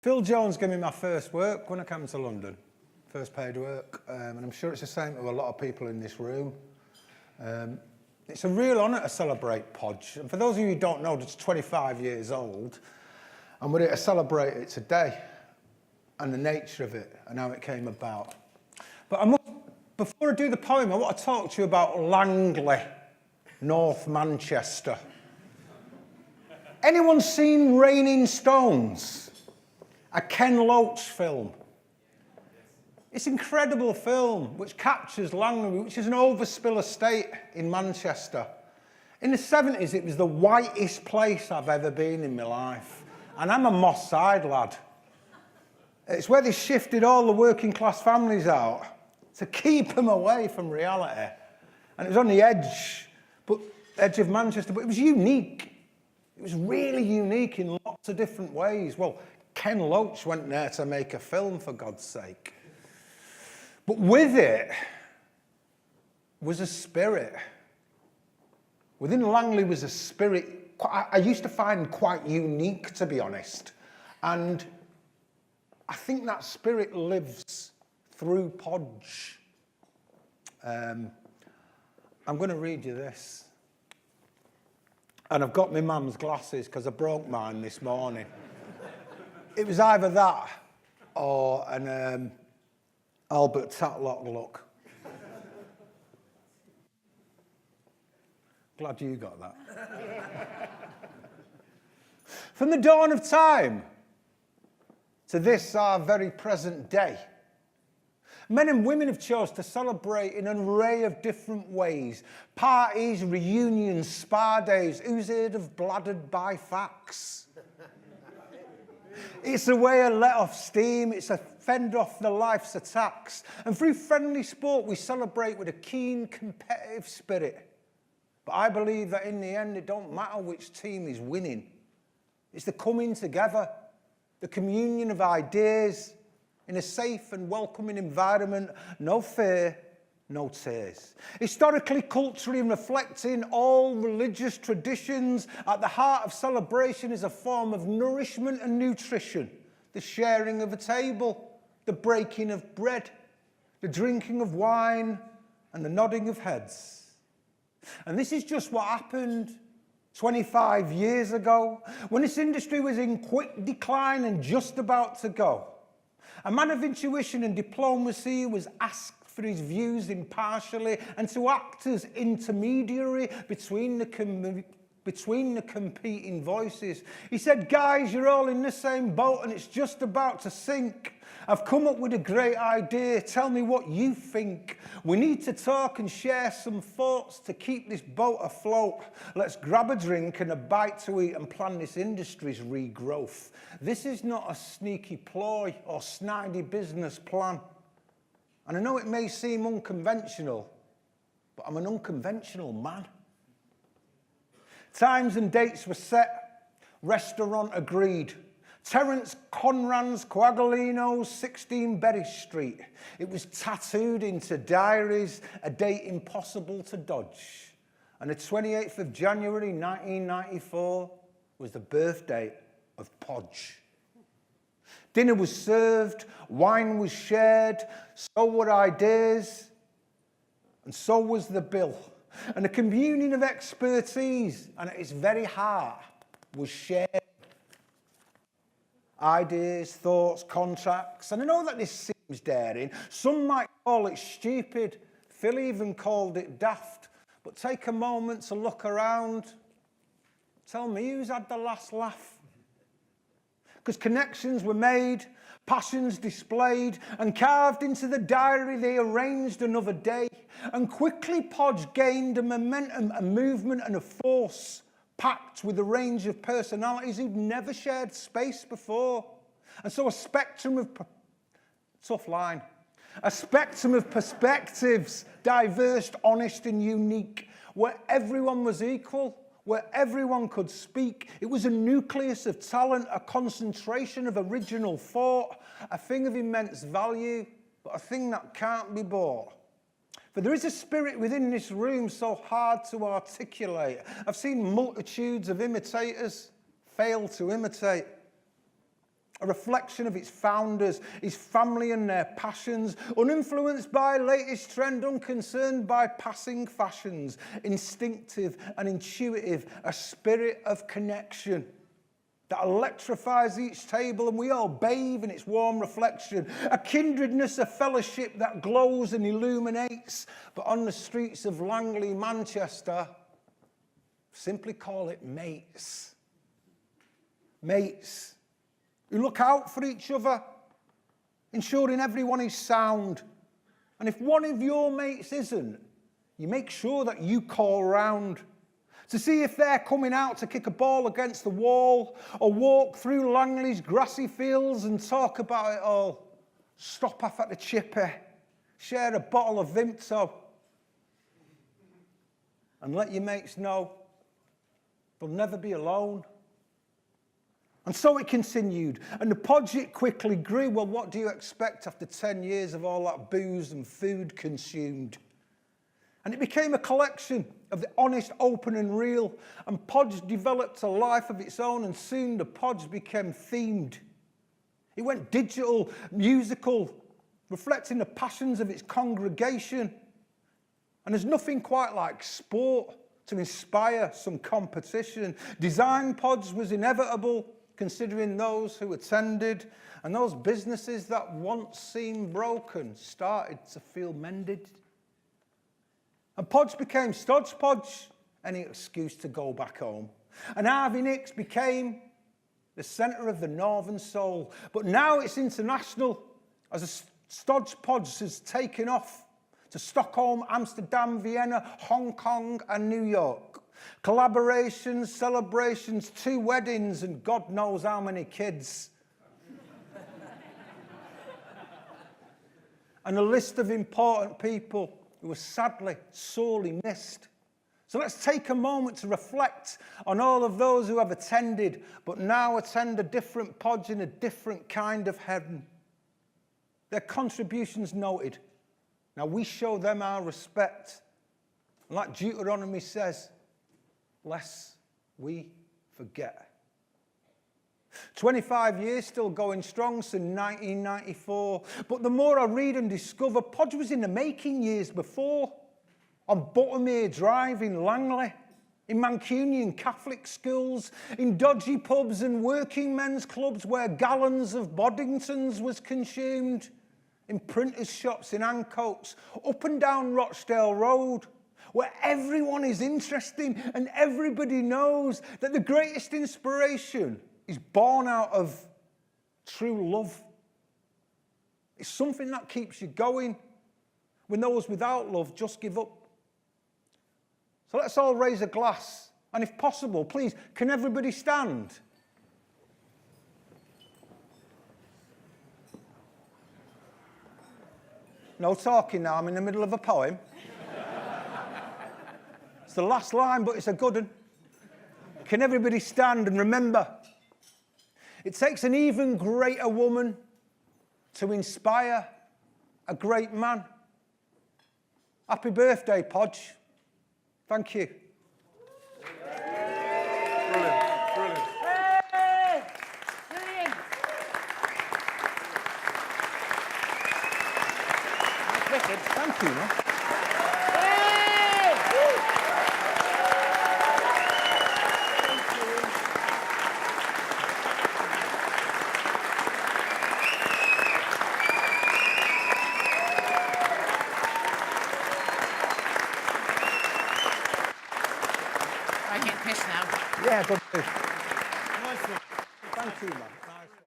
Phil Jones gave me my first work when I came to London, first paid work, and I'm sure it's the same to a lot of people in this room. It's a real honour to celebrate Podge, and for those of you who don't know, it's 25 years old, and we're here to celebrate it today, and the nature of it, and how it came about. But before I do the poem, I want to talk to you about Langley, North Manchester. Anyone seen Raining Stones? A Ken Loach film. It's an incredible film which captures Langley, which is an overspill estate in Manchester. In the 70s, it was the whitest place I've ever been in my life. And I'm a Moss Side lad. It's where they shifted all the working class families out to keep them away from reality. And it was on the edge of Manchester, but it was unique. It was really unique in lots of different ways. Well, Ken Loach went there to make a film, for God's sake. But with it was a spirit. Within Langley was a spirit I used to find quite unique, to be honest. And I think that spirit lives through Podge. I'm going to read you this. And I've got my mum's glasses because I broke mine this morning. It was either that or an Albert Tatlock look. Glad you got that. From the dawn of time to this our very present day, men and women have chosen to celebrate in an array of different ways. Parties, reunions, spa days. Who's heard of bladdered by fax? It's a way to let off steam. It's a fend off the life's attacks. And through friendly sport, we celebrate with a keen competitive spirit. But I believe that in the end, it don't matter which team is winning. It's the coming together, the communion of ideas, in a safe and welcoming environment, no fear, no tears. Historically, culturally, and reflecting all religious traditions, at the heart of celebration is a form of nourishment and nutrition, the sharing of a table, the breaking of bread, the drinking of wine, and the nodding of heads. And this is just what happened 25 years ago, when this industry was in quick decline and just about to go. A man of intuition and diplomacy was asked for his views impartially and to act as intermediary between the competing voices. He said, guys, you're all in the same boat and it's just about to sink. I've come up with a great idea. Tell me what you think. We need to talk and share some thoughts to keep this boat afloat. Let's grab a drink and a bite to eat and plan this industry's regrowth. This is not a sneaky ploy or snidey business plan. And I know it may seem unconventional, but I'm an unconventional man. Times and dates were set, restaurant agreed. Terence Conran's Coagulino's 16 Berry Street. It was tattooed into diaries, a date impossible to dodge. And the 28th of January 1994 was the birthday of Podge. Dinner was served, wine was shared, so were ideas, and so was the bill. And a communion of expertise, and at its very heart, was shared. Ideas, thoughts, contracts. And I know that this seems daring. Some might call it stupid. Phil even called it daft. But take a moment to look around. Tell me who's had the last laugh. Because connections were made, passions displayed, and carved into the diary they arranged another day. And quickly Podge gained a momentum, a movement and a force, packed with a range of personalities who'd never shared space before. And so a spectrum of, tough line, a spectrum of perspectives, diverse, honest and unique, where everyone was equal, where everyone could speak. It was a nucleus of talent, a concentration of original thought, a thing of immense value, but a thing that can't be bought. For there is a spirit within this room so hard to articulate. I've seen multitudes of imitators fail to imitate. a reflection of its founders, his family and their passions, uninfluenced by latest trend, unconcerned by passing fashions, instinctive and intuitive, a spirit of connection that electrifies each table and we all bathe in its warm reflection, a kindredness, a fellowship that glows and illuminates. But on the streets of Langley, Manchester, simply call it mates. Mates who look out for each other, ensuring everyone is sound. And if one of your mates isn't, you make sure that you call round to see if they're coming out to kick a ball against the wall or walk through Langley's grassy fields and talk about it all. Stop off at the chippy, share a bottle of Vimto, and let your mates know they'll never be alone. And so it continued, and the Podge quickly grew. Well, what do you expect after 10 years of all that booze and food consumed? And it became a collection of the honest, open and real. And Podge developed a life of its own, and soon the Podge became themed. It went digital, musical, reflecting the passions of its congregation. And there's nothing quite like sport to inspire some competition. Design Podge was inevitable, considering those who attended, and those businesses that once seemed broken started to feel mended. And Podge became Stodge Podge, any excuse to go back home. And Harvey Nicks became the centre of the Northern Soul. But now it's international, as a Stodge Podge has taken off to Stockholm, Amsterdam, Vienna, Hong Kong and New York. Collaborations, celebrations, 2 weddings and God knows how many kids. And a list of important people who were sadly sorely missed. So let's take a moment to reflect on all of those who have attended, but now attend a different Podge in a different kind of heaven. Their contributions noted. Now we show them our respect. And like Deuteronomy says, lest we forget. 25 years still going strong since 1994. But the more I read and discover, Podge was in the making years before. On Buttermere Drive in Langley, in Mancunian Catholic schools, in dodgy pubs and working men's clubs where gallons of Boddingtons was consumed, in printers' shops in Ancoats, up and down Rochdale Road, where everyone is interesting and everybody knows that the greatest inspiration is born out of true love. It's something that keeps you going when those without love just give up. So let's all raise a glass. And if possible, please, can everybody stand? No talking now, I'm in the middle of a poem. It's the last line, but it's a good one. Can everybody stand and remember, it takes an even greater woman to inspire a great man. Happy birthday, Podge. Thank you. Brilliant, brilliant. Hey! Brilliant. Wicked. Thank you, man. Hey! I get pissed now. Yeah, good. Nice one. Thank you, man.